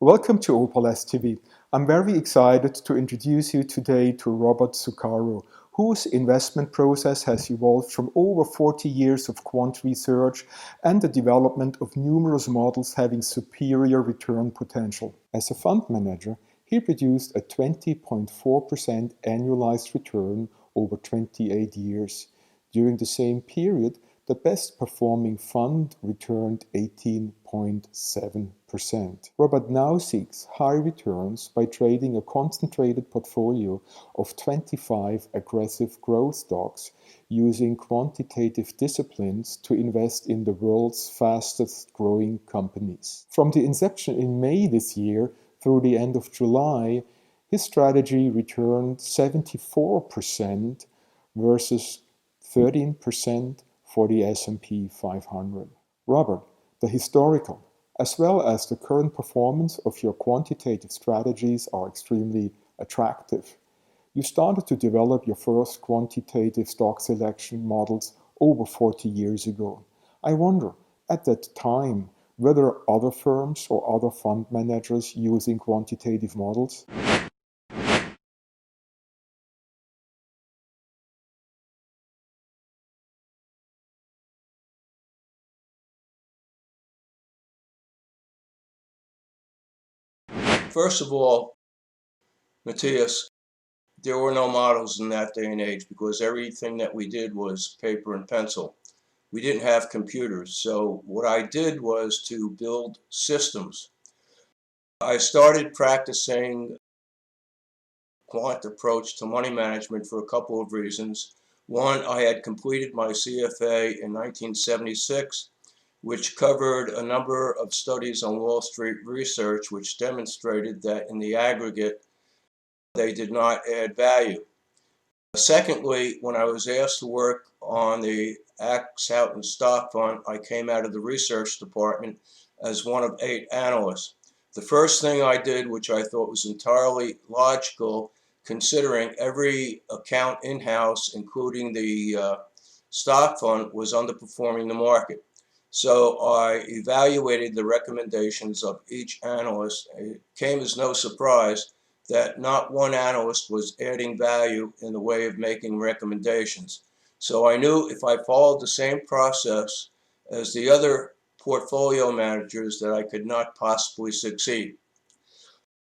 Welcome to Opal TV. I'm very excited to introduce you today to Robert Zuccaro, whose investment process has evolved from over 40 years of quant research and the development of numerous models having superior return potential. As a fund manager, he produced a 20.4% annualized return over 28 years. During the same period, the best performing fund returned 18.7%. Robert now seeks high returns by trading a concentrated portfolio of 25 aggressive growth stocks using quantitative disciplines to invest in the world's fastest growing companies. From the inception in May this year through the end of July, his strategy returned 74% versus 13% for the S&P 500. Robert, the historical as well as the current performance of your quantitative strategies are extremely attractive. You started to develop your first quantitative stock selection models over 40 years ago. I wonder, at that time, were there other firms or other fund managers using quantitative models? First of all, Matthias, there were no models in that day and age because everything that we did was paper and pencil. We didn't have computers. So what I did was to build systems. I started practicing quant approach to money management for a couple of reasons. One, I had completed my CFA in 1976, which covered a number of studies on Wall Street research, which demonstrated that in the aggregate, they did not add value. Secondly, when I was asked to work on the Axe Houghton stock fund, I came out of the research department as one of 8 analysts. The first thing I did, which I thought was entirely logical, considering every account in-house, including the stock fund, was underperforming the market. So I evaluated the recommendations of each analyst. It came as no surprise that not one analyst was adding value in the way of making recommendations. So I knew if I followed the same process as the other portfolio managers that I could not possibly succeed.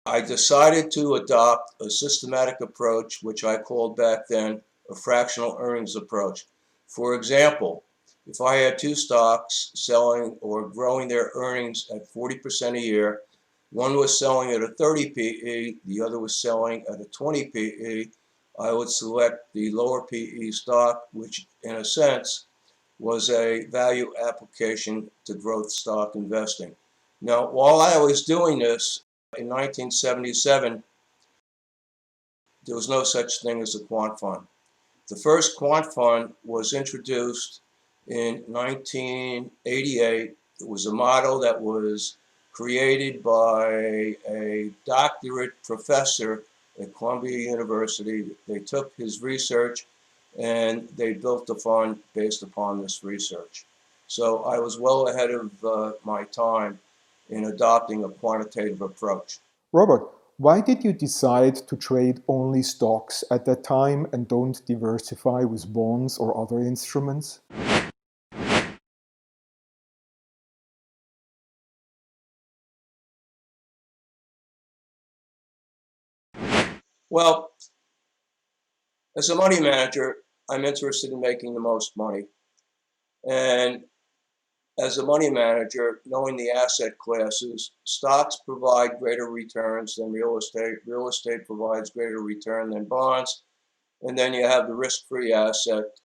I decided to adopt a systematic approach, which I called back then a fractional earnings approach. For example, if I had 2 stocks selling or growing their earnings at 40% a year, one was selling at a 30 PE, the other was selling at a 20 PE, I would select the lower PE stock, which in a sense was a value application to growth stock investing. Now, while I was doing this in 1977, there was no such thing as a quant fund. The first quant fund was introduced in 1988. It was a model that was created by a doctorate professor at Columbia University. They took his research and they built a fund based upon this research. So I was well ahead of my time in adopting a quantitative approach. Robert, why did you decide to trade only stocks at that time and don't diversify with bonds or other instruments? Well, as a money manager, I'm interested in making the most money. And as a money manager, knowing the asset classes, stocks provide greater returns than real estate. Real estate provides greater return than bonds. And then you have the risk-free asset,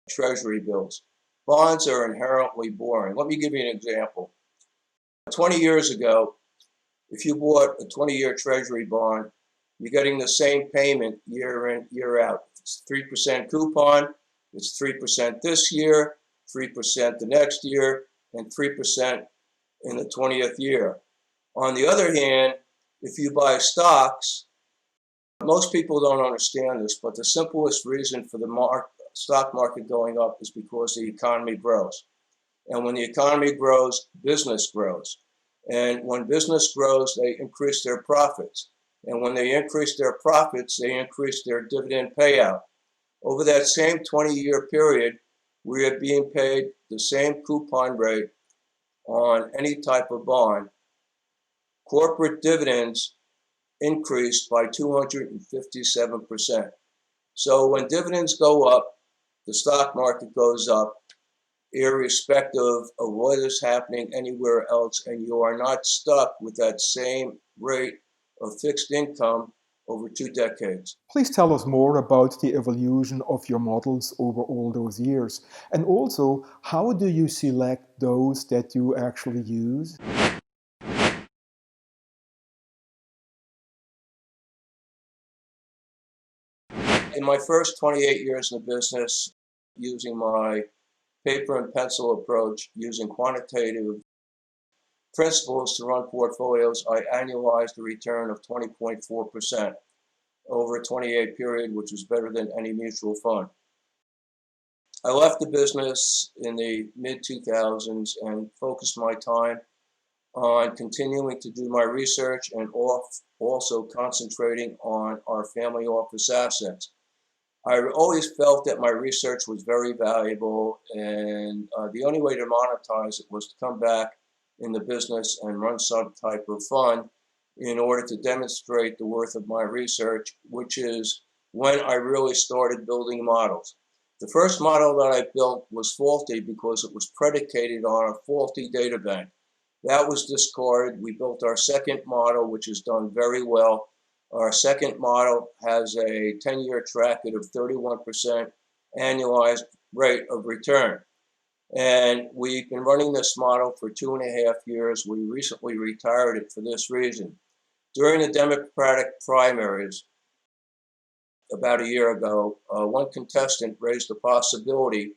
treasury bills. Bonds are inherently boring. Let me give you an example. 20 years ago, if you bought a 20-year treasury bond, you're getting the same payment year in, year out. It's 3% coupon. It's 3% this year, 3% the next year, and 3% in the 20th year. On the other hand, if you buy stocks, most people don't understand this, but the simplest reason for the stock market going up is because the economy grows. And when the economy grows, business grows. And when business grows, they increase their profits. And when they increase their profits, they increase their dividend payout. Over that same 20-year period, we are being paid the same coupon rate on any type of bond. Corporate dividends increased by 257%. So when dividends go up, the stock market goes up, irrespective of what is happening anywhere else, and you are not stuck with that same rate of fixed income over 2 decades. Please tell us more about the evolution of your models over all those years. And also, how do you select those that you actually use? In my first 28 years in the business, using my paper and pencil approach, using quantitative principles to run portfolios, I annualized a return of 20.4% over a 28 period, which was better than any mutual fund. I left the business in the mid-2000s and focused my time on continuing to do my research and also concentrating on our family office assets. I always felt that my research was very valuable, and the only way to monetize it was to come back in the business and run some type of fund in order to demonstrate the worth of my research, which is when I really started building models. The first model that I built was faulty because it was predicated on a faulty data bank. That was discarded. We built our second model, which has done very well. Our second model has a 10-year track record of 31% annualized rate of return. And we've been running this model for 2.5 years. We recently retired it for this reason. During the Democratic primaries about a year ago, one contestant raised the possibility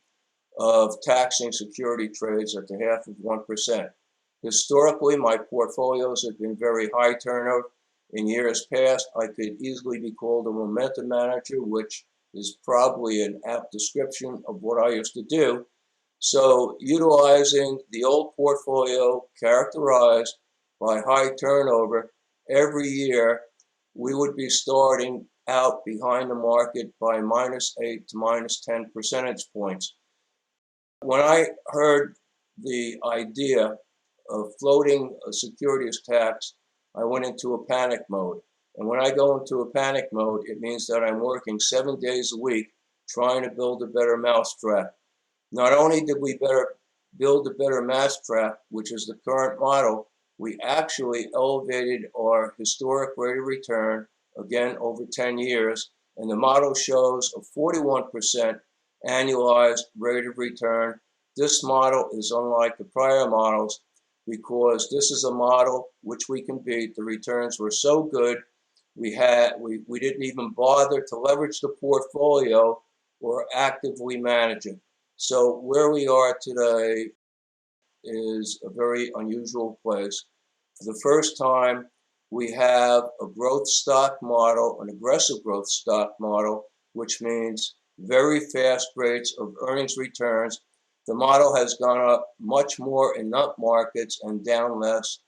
of taxing security trades at the half of 1%. Historically, my portfolios have been very high turnover. In years past, I could easily be called a momentum manager, which is probably an apt description of what I used to do. So utilizing the old portfolio characterized by high turnover, every year we would be starting out behind the market by -8 to -10 percentage points. When I heard the idea of floating a securities tax, I went into a panic mode. And when I go into a panic mode, it means that I'm working 7 days a week trying to build a better mousetrap. Not only did we build a better mousetrap, which is the current model, we actually elevated our historic rate of return, again over 10 years, and the model shows a 41% annualized rate of return. This model is unlike the prior models because this is a model which we can beat. The returns were so good, we didn't even bother to leverage the portfolio or actively manage it. So where we are today is a very unusual place. For the first time, we have a growth stock model, an aggressive growth stock model, which means very fast rates of earnings returns. The model has gone up much more in up markets and down less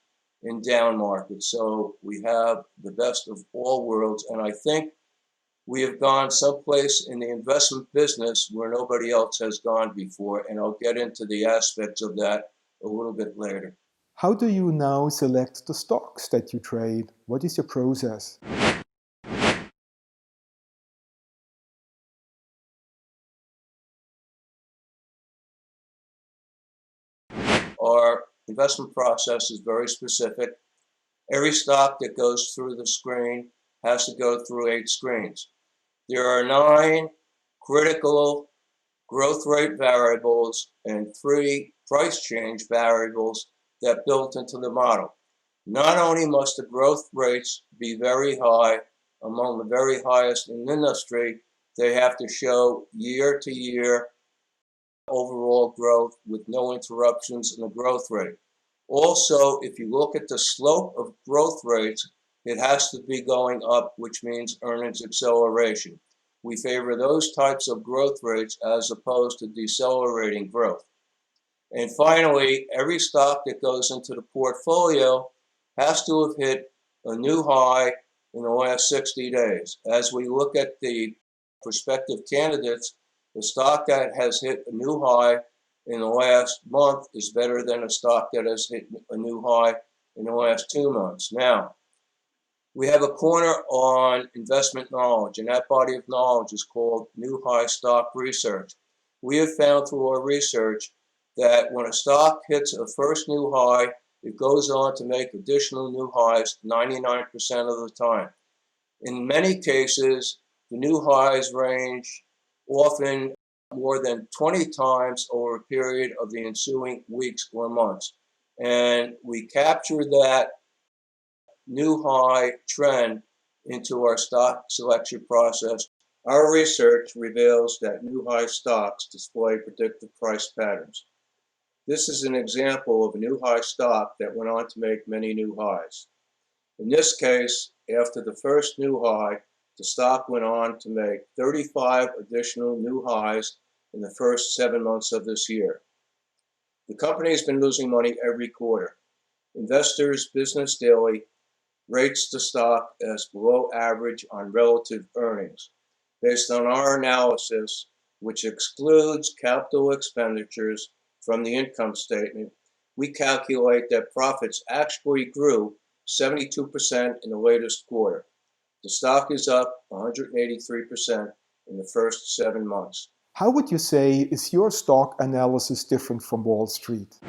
in down markets. So we have the best of all worlds. And I think we have gone someplace in the investment business where nobody else has gone before. And I'll get into the aspects of that a little bit later. How do you now select the stocks that you trade? What is your process? Our investment process is very specific. Every stock that goes through the screen has to go through 8 screens. There are 9 critical growth rate variables and 3 price change variables that built into the model. Not only must the growth rates be very high, among the very highest in the industry, they have to show year to year overall growth with no interruptions in the growth rate. Also, if you look at the slope of growth rates, it has to be going up, which means earnings acceleration. We favor those types of growth rates as opposed to decelerating growth. And finally, every stock that goes into the portfolio has to have hit a new high in the last 60 days. As we look at the prospective candidates, the stock that has hit a new high in the last month is better than a stock that has hit a new high in the last 2 months. Now, we have a corner on investment knowledge, and that body of knowledge is called New High Stock Research. We have found through our research that when a stock hits a first new high, it goes on to make additional new highs 99% of the time. In many cases, the new highs range often more than 20 times over a period of the ensuing weeks or months. And we capture that new high trend into our stock selection process. Our research reveals that new high stocks display predictive price patterns. This is an example of a new high stock that went on to make many new highs. In this case, after the first new high, the stock went on to make 35 additional new highs in the first 7 months of this year. The company has been losing money every quarter. Investors Business Daily rates the stock as below average on relative earnings. Based on our analysis, which excludes capital expenditures from the income statement, we calculate that profits actually grew 72% in the latest quarter. The stock is up 183% in the first 7 months. How would you say is your stock analysis different from Wall Street?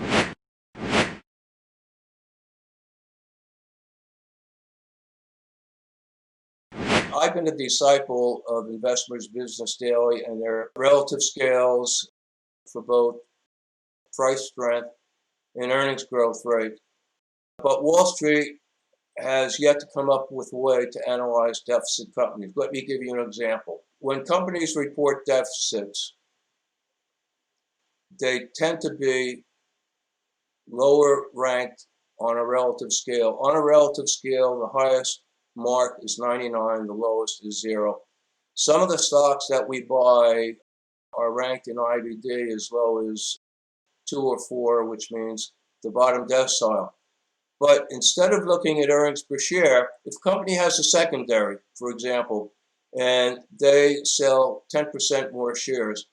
I've been a disciple of Investors Business Daily and their relative scales for both price strength and earnings growth rate. But Wall Street has yet to come up with a way to analyze deficit companies. Let me give you an example. When companies report deficits, they tend to be lower ranked on a relative scale. On a relative scale, the highest mark is 99, the lowest is 0. Some of the stocks that we buy are ranked in IBD as low as 2 or 4, which means the bottom decile. But instead of looking at earnings per share, if a company has a secondary, for example, and they sell 10% more shares,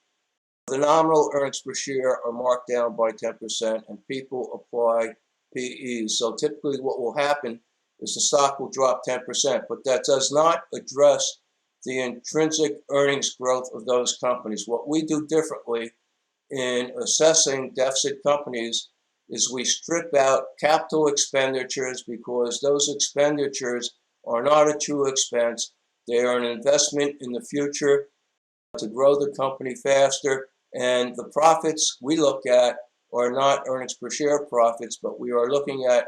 the nominal earnings per share are marked down by 10% and people apply PEs. So typically what will happen is the stock will drop 10%, but that does not address the intrinsic earnings growth of those companies. What we do differently in assessing deficit companies is we strip out capital expenditures because those expenditures are not a true expense. They are an investment in the future to grow the company faster. And the profits we look at are not earnings per share profits, but we are looking at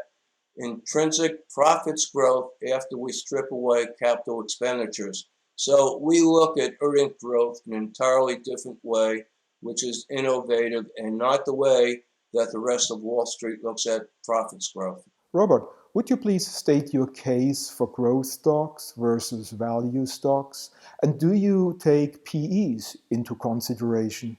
intrinsic profits growth after we strip away capital expenditures. So we look at earnings growth in an entirely different way, which is innovative and not the way that the rest of Wall Street looks at profits growth. Robert, would you please state your case for growth stocks versus value stocks? And do you take PEs into consideration?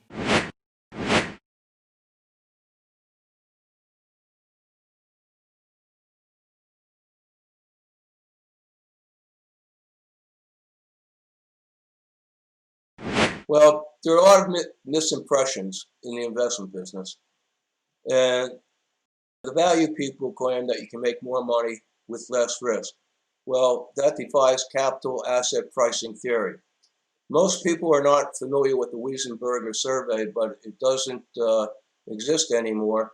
Well, there are a lot of misimpressions in the investment business. And the value people claim that you can make more money with less risk. Well, that defies capital asset pricing theory. Most people are not familiar with the Wiesenberger survey, but it doesn't exist anymore.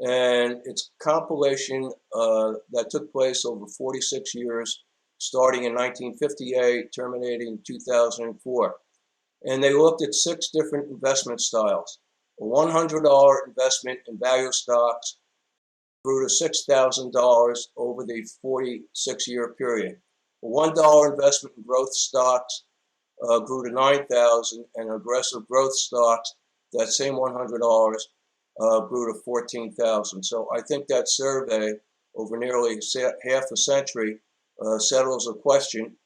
And it's a compilation that took place over 46 years, starting in 1958, terminating in 2004. And they looked at 6 different investment styles. A $100 investment in value stocks grew to $6,000 over the 46-year period. A $1 investment in growth stocks grew to $9,000, and aggressive growth stocks, that same $100, grew to $14,000. So I think that survey over nearly half a century settles a question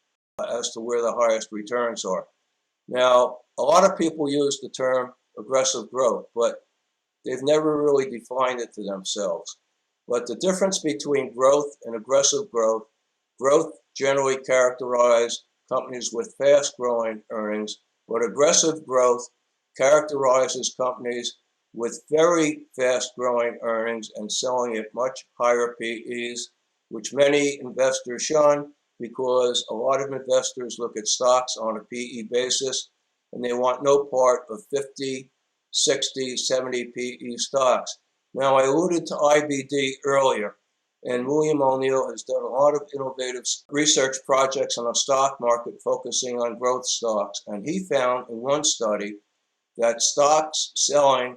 as to where the highest returns are. Now, a lot of people use the term aggressive growth, but They've never really defined it to themselves. But the difference between growth and aggressive growth, growth generally characterizes companies with fast-growing earnings, but aggressive growth characterizes companies with very fast-growing earnings and selling at much higher PEs, which many investors shun because a lot of investors look at stocks on a PE basis and they want no part of 50, 60, 70 PE stocks. Now, I alluded to IBD earlier, and William O'Neill has done a lot of innovative research projects on the stock market focusing on growth stocks, and he found in one study that stocks selling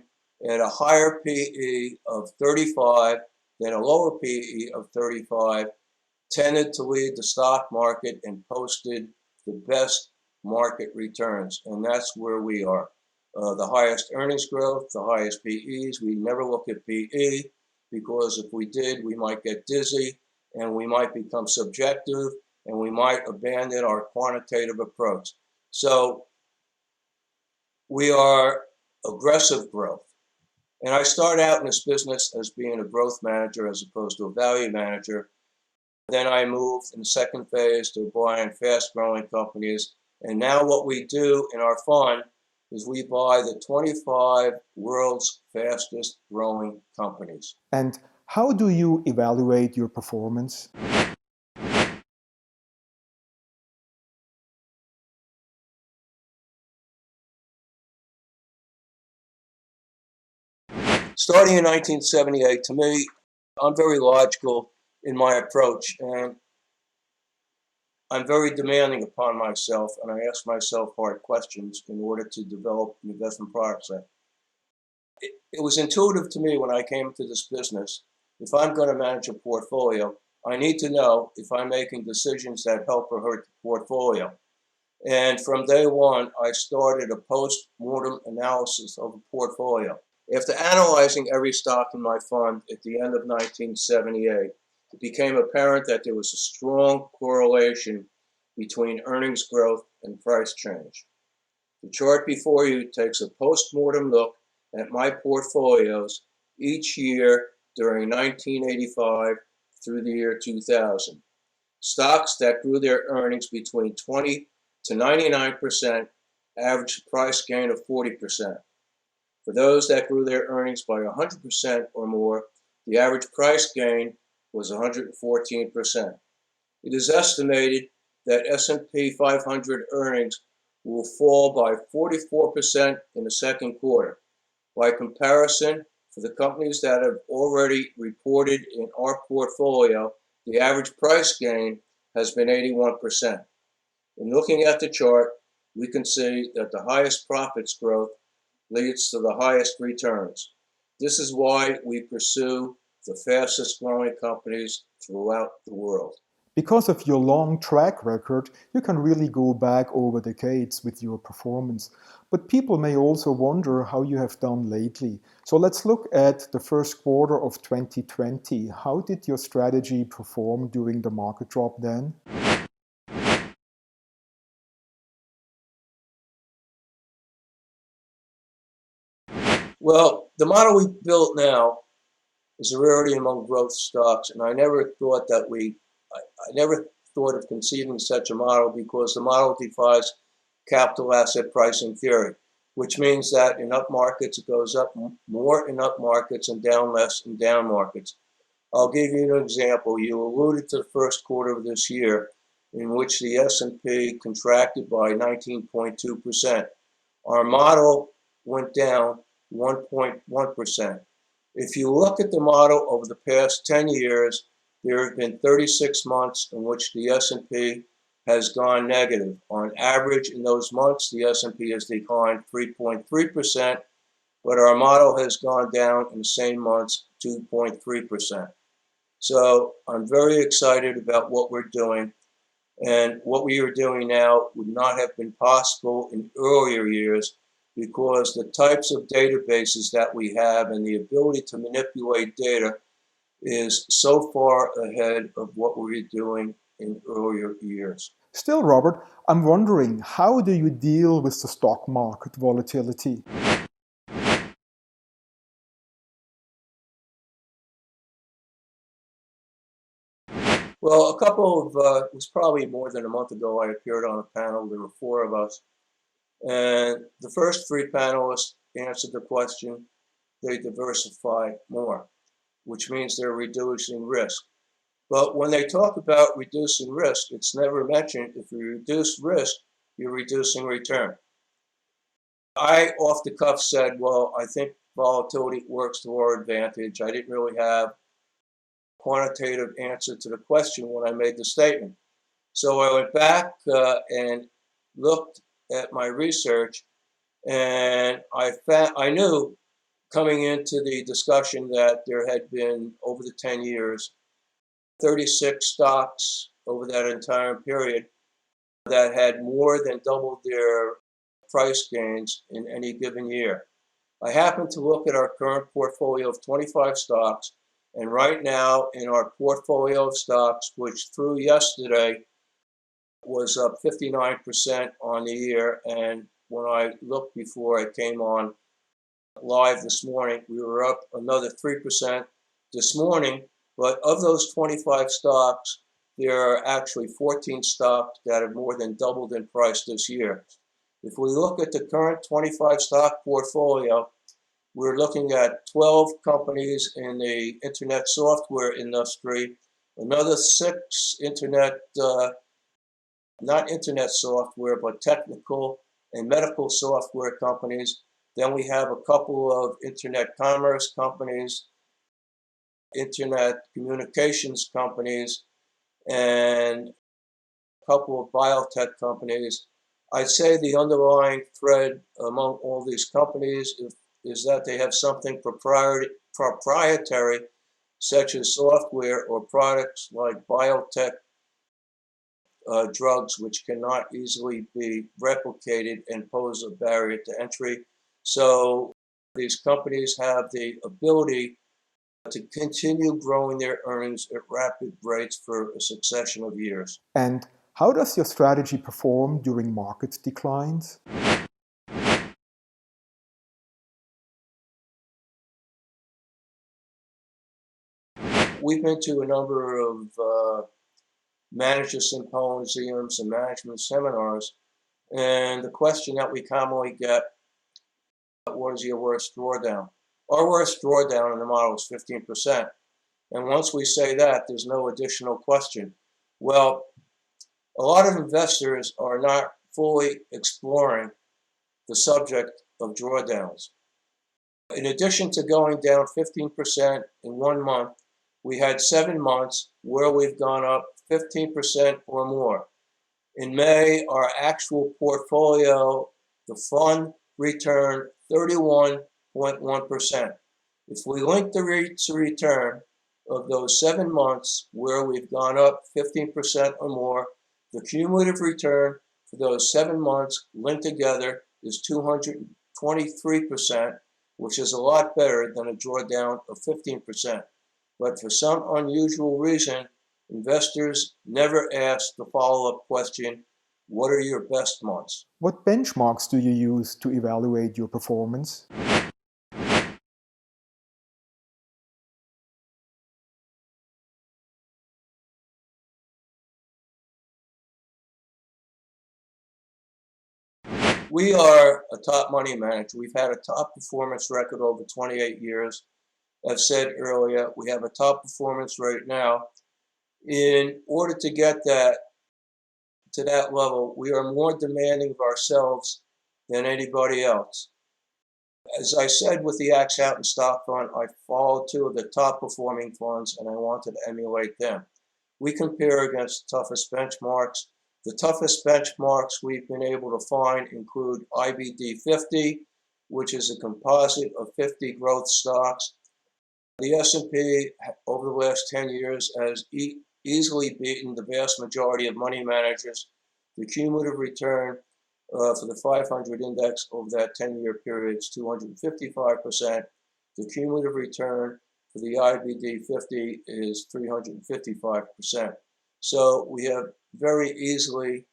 at a higher PE of 35 than a lower PE of 35 tended to lead the stock market and posted the best market returns, and that's where we are. The highest earnings growth, the highest PEs. We never look at PE because if we did, we might get dizzy and we might become subjective and we might abandon our quantitative approach. So we are aggressive growth. And I started out in this business as being a growth manager as opposed to a value manager. Then I moved in the second phase to buying fast-growing companies. And now what we do in our fund is we buy the 25 world's fastest growing companies. And how do you evaluate your performance? Starting in 1978, to me, I'm very logical in my approach, and I'm very demanding upon myself, and I ask myself hard questions in order to develop an investment product set. It was intuitive to me when I came into this business. If I'm going to manage a portfolio, I need to know if I'm making decisions that help or hurt the portfolio. And from day one, I started a post-mortem analysis of a portfolio. After analyzing every stock in my fund at the end of 1978, it became apparent that there was a strong correlation between earnings growth and price change. The chart before you takes a post-mortem look at my portfolios each year during 1985 through the year 2000. Stocks that grew their earnings between 20 to 99% average price gain of 40%. For those that grew their earnings by 100% or more, the average price gain was 114%. It is estimated that S&P 500 earnings will fall by 44% in the second quarter. By comparison, for the companies that have already reported in our portfolio, the average price gain has been 81%. In looking at the chart, we can see that the highest profits growth leads to the highest returns. This is why we pursue the fastest growing companies throughout the world. Because of your long track record, you can really go back over decades with your performance. But people may also wonder how you have done lately. So let's look at the first quarter of 2020. How did your strategy perform during the market drop then? Well, the model we built now is a rarity among growth stocks, and I never thought of conceiving such a model because the model defies capital asset pricing theory, which means that in up markets it goes up more in up markets and down less in down markets. I'll give you an example. You alluded to the first quarter of this year in which the S&P contracted by 19.2%. Our model went down 1.1%. If you look at the model over the past 10 years, there have been 36 months in which the S&P has gone negative. On average, in those months, the S&P has declined 3.3%, but our model has gone down in the same months 2.3%. So I'm very excited about what we're doing. And what we are doing now would not have been possible in earlier years because the types of databases that we have and the ability to manipulate data is so far ahead of what we were doing in earlier years. Still, Robert, I'm wondering, how do you deal with the stock market volatility? Well, it was probably more than a month ago, I appeared on a panel. There were four of us. And the first three panelists answered the question, they diversify more, which means they're reducing risk. But when they talk about reducing risk, it's never mentioned if you reduce risk, you're reducing return. I off the cuff said, well, I think volatility works to our advantage. I didn't really have a quantitative answer to the question when I made the statement. So I went back and looked at my research, and I knew coming into the discussion that there had been, over the 10 years, 36 stocks over that entire period that had more than doubled their price gains in any given year. I happened to look at our current portfolio of 25 stocks, and right now in our portfolio of stocks, which through yesterday was up 59% on the year, and when I looked before I came on live this morning, we were up another 3% this morning. But of those 25 stocks, there are actually 14 stocks that have more than doubled in price this year. If we look at the current 25 stock portfolio, we're looking at 12 companies in the internet software industry, another 6 not internet software, but technical and medical software companies. Then we have a couple of internet commerce companies, internet communications companies, and a couple of biotech companies. I'd say the underlying thread among all these companies is that they have something proprietary, such as software or products like biotech drugs, which cannot easily be replicated and pose a barrier to entry. So these companies have the ability to continue growing their earnings at rapid rates for a succession of years. And how does your strategy perform during market declines? We've been to a number of manager symposiums and management seminars, and the question that we commonly get, what is your worst drawdown? Our worst drawdown in the model is 15%. And once we say that, there's no additional question. Well, a lot of investors are not fully exploring the subject of drawdowns. In addition to going down 15% in 1 month, we had 7 months where we've gone up 15% or more. In May, our actual portfolio, the fund returned 31.1%. If we link the rates of return of those 7 months where we've gone up 15% or more, the cumulative return for those 7 months linked together is 223%, which is a lot better than a drawdown of 15%. But for some unusual reason, investors never ask the follow-up question, what are your best months? What benchmarks do you use to evaluate your performance? We are a top money manager. We've had a top performance record over 28 years. I've said earlier, we have a top performance right now. In order to get that to that level, we are more demanding of ourselves than anybody else. As I said with the Axe Out and Stock Fund, I followed 2 of the top performing funds and I wanted to emulate them. We compare against the toughest benchmarks. The toughest benchmarks we've been able to find include IBD 50, which is a composite of 50 growth stocks. The S&P over the last 10 years has easily beaten the vast majority of money managers. The cumulative return for the 500 index over that 10-year period is 255%. The cumulative return for the IBD 50 is 355%. So we have very easily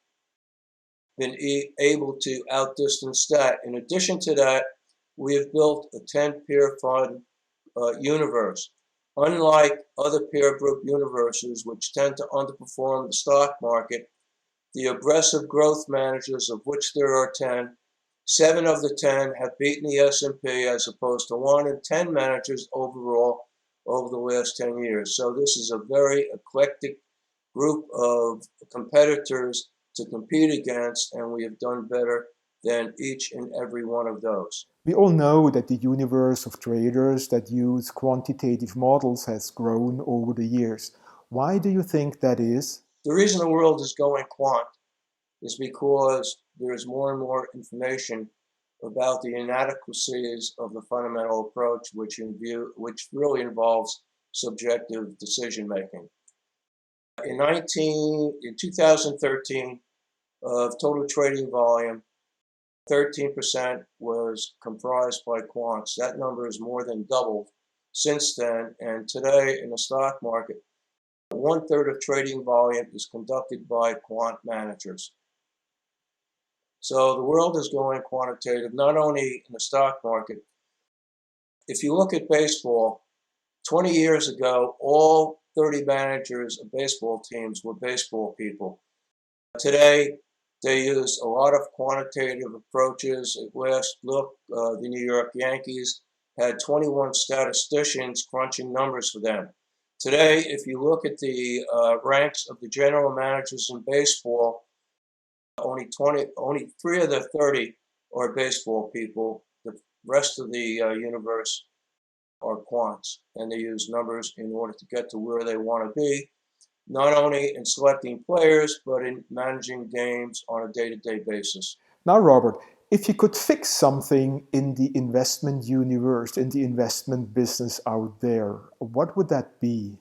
been able to outdistance that. In addition to that, we have built a 10-pair fund universe. Unlike other peer group universes, which tend to underperform the stock market, the aggressive growth managers, of which there are 10, 7 of the 10 have beaten the S&P as opposed to 1 in 10 managers overall over the last 10 years. So this is a very eclectic group of competitors to compete against, and we have done better than each and every one of those. We all know that the universe of traders that use quantitative models has grown over the years. Why do you think that is? The reason the world is going quant is because there is more and more information about the inadequacies of the fundamental approach, which really involves subjective decision making. In 2013, of total trading volume, 13% was comprised by quants. That number has more than doubled since then, and today in the stock market, 1/3 of trading volume is conducted by quant managers. So the world is going quantitative, not only in the stock market. If you look at baseball, 20 years ago, all 30 managers of baseball teams were baseball people. Today, they use a lot of quantitative approaches. At last look, the New York Yankees had 21 statisticians crunching numbers for them. Today, if you look at the ranks of the general managers in baseball, only 3 of the 30 are baseball people. The rest of the universe are quants, and they use numbers in order to get to where they want to be, not only in selecting players, but in managing games on a day-to-day basis. Now, Robert, if you could fix something in the investment universe, in the investment business out there, what would that be?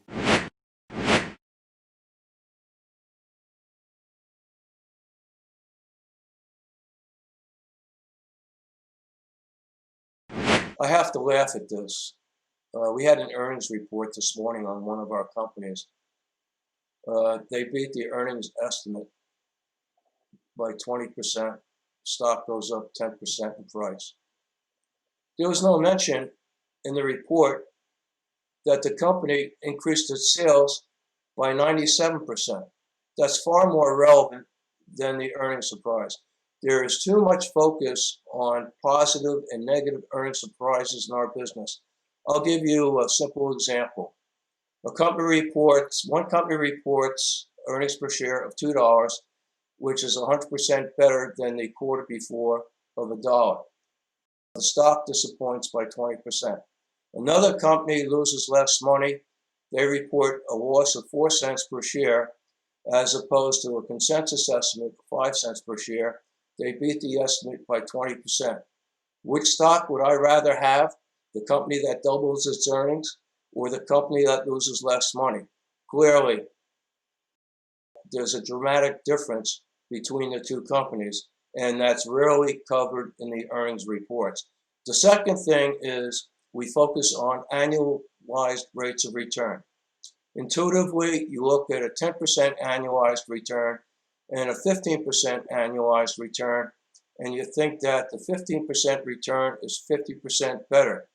I have to laugh at this. We had an earnings report this morning on one of our companies. They beat the earnings estimate by 20%. Stock goes up 10% in price. There was no mention in the report that the company increased its sales by 97%. That's far more relevant than the earnings surprise. There is too much focus on positive and negative earnings surprises in our business. I'll give you a simple example. One company reports earnings per share of $2, which is 100% better than the quarter before of $1. The stock disappoints by 20%. Another company loses less money. They report a loss of 4 cents per share as opposed to a consensus estimate of 5 cents per share. They beat the estimate by 20%. Which stock would I rather have? The company that doubles its earnings or the company that loses less money? Clearly, there's a dramatic difference between the two companies, and that's rarely covered in the earnings reports. The second thing is we focus on annualized rates of return. Intuitively, you look at a 10% annualized return and a 15% annualized return, and you think that the 15% return is 50% better.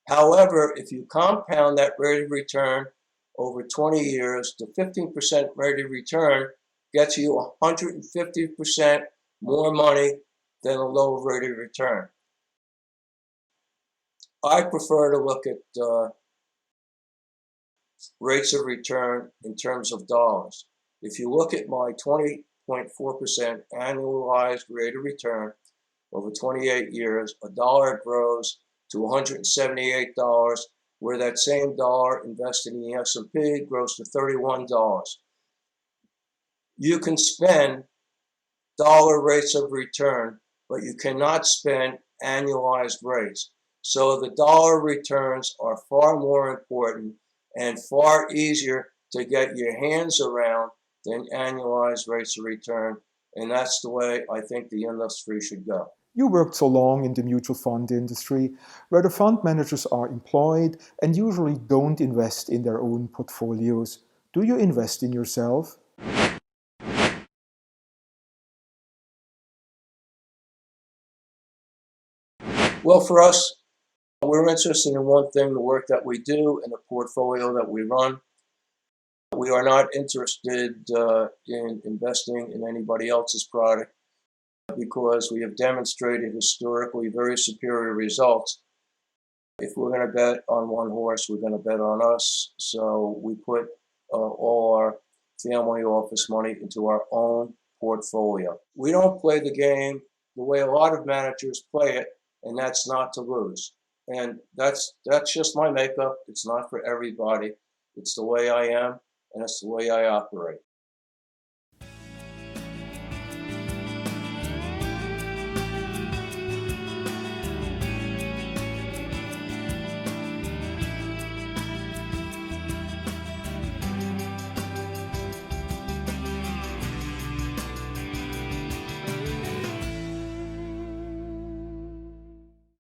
However, if you compound that rate of return over 20 years, the 15% rate of return gets you 150% more money than a lower rate of return. I prefer to look at rates of return in terms of dollars. If you look at my 20.4% annualized rate of return over 28 years, a dollar grows to $178, where that same dollar invested in the S&P grows to $31. You can spend dollar rates of return, but you cannot spend annualized rates. So the dollar returns are far more important and far easier to get your hands around than annualized rates of return. And that's the way I think the industry should go. You worked so long in the mutual fund industry, where the fund managers are employed and usually don't invest in their own portfolios. Do you invest in yourself? Well, for us, We're interested in one thing, the work that we do and the portfolio that we run. We are not interested in investing in anybody else's product because we have demonstrated historically very superior results. If we're going to bet on one horse, we're going to bet on us. So we put all our family office money into our own portfolio. We don't play the game the way a lot of managers play it, and that's not to lose. And that's just my makeup. It's not for everybody. It's the way I am, and it's the way I operate.